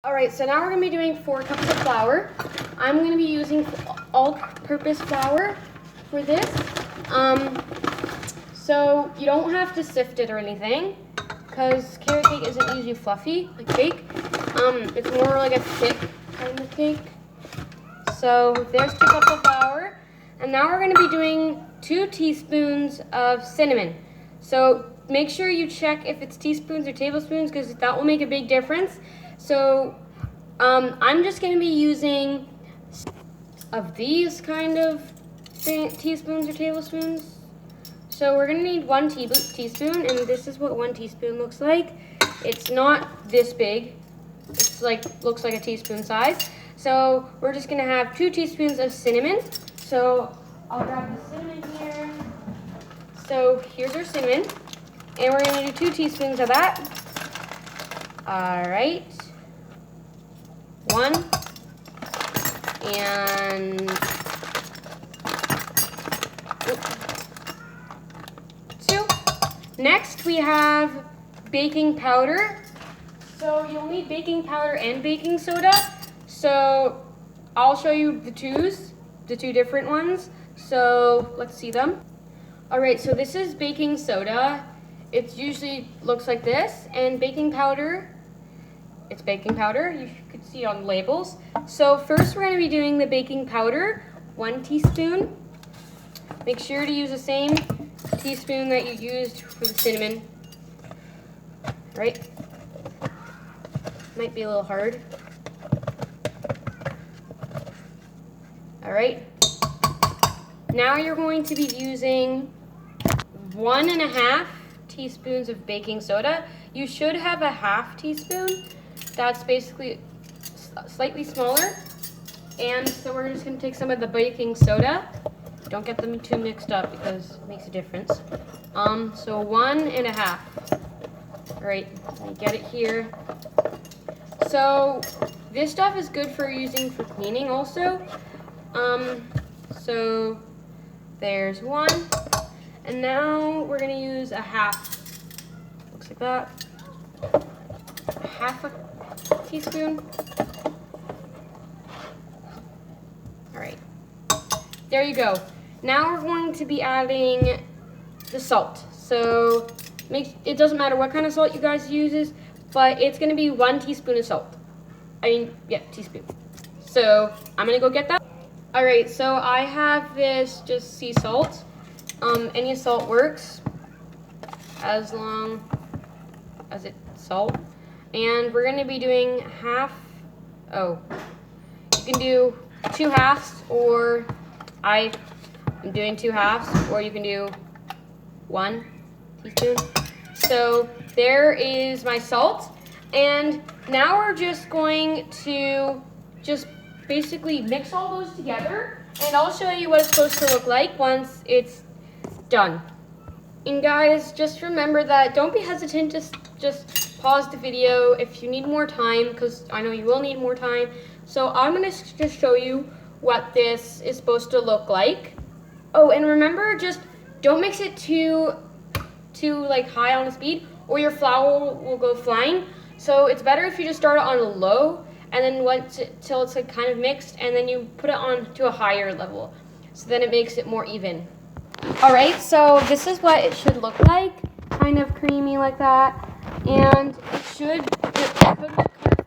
Alright, so now we're going to be doing 4 cups of flour. I'm going to be using all-purpose flour for this. So you don't have to sift it or anything, because carrot cake isn't usually fluffy like cake. It's more like a thick kind of cake. So there's 2 cups of flour. And now we're going to be doing 2 teaspoons of cinnamon. So make sure you check if it's teaspoons or tablespoons, because that will make a big difference. So I'm just going to be using of these kind of teaspoons or tablespoons. So we're going to need 1 teaspoon, and this is what 1 teaspoon looks like. It's not this big. It's like, looks like a teaspoon size. So we're just going to have 2 teaspoons of cinnamon. So I'll grab the cinnamon here. So here's our cinnamon, and we're going to do 2 teaspoons of that. All right. 1 and 2. Next we have baking powder. So you'll need baking powder and baking soda. So I'll show you the 2 different ones. So let's see them. All right, so this is baking soda. It usually looks like this, and baking powder, it's baking powder. You could see on the labels. So first we're going to be doing the baking powder, 1 teaspoon. Make sure to use the same teaspoon that you used for the cinnamon. Right? Might be a little hard. All right. Now you're going to be using 1.5 teaspoons of baking soda. You should have a half teaspoon. That's basically slightly smaller. And so we're just going to take some of the baking soda. Don't get them too mixed up because it makes a difference. So 1.5. All right, let me get it here. So this stuff is good for using for cleaning also. So there's 1. And now we're going to use a half. Looks like that. Half a teaspoon. All right. There you go. Now we're going to be adding the salt. So it doesn't matter what kind of salt you guys use, but it's going to be 1 teaspoon of salt. Teaspoon. So I'm going to go get that. All right, so I have this just sea salt. Any salt works as long as it's salt. And we're going to be doing you can do 2 halves, or I'm doing 2 halves, or you can do 1 teaspoon. So there is my salt. And now we're just going to basically mix all those together, and I'll show you what it's supposed to look like once it's done. And guys, just remember that don't be hesitant, just pause the video if you need more time, because I know you will need more time. So I'm going to just show you what this is supposed to look like. Oh, and remember, just don't mix it too like high on a speed, or your flour will go flying. So it's better if you just start it on a low, and then till it's like kind of mixed, and then you put it on to a higher level. So then it makes it more even. All right, so this is what it should look like, kind of creamy like that, and it could look kind of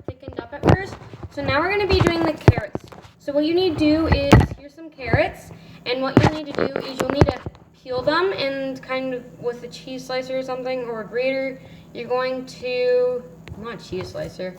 thickened up at first. So now we're going to be doing the carrots. So what you need to do is, here's some carrots, and what you'll need to do is you'll need to peel them, and kind of with a cheese slicer or something, or a grater, you're going to, not cheese slicer,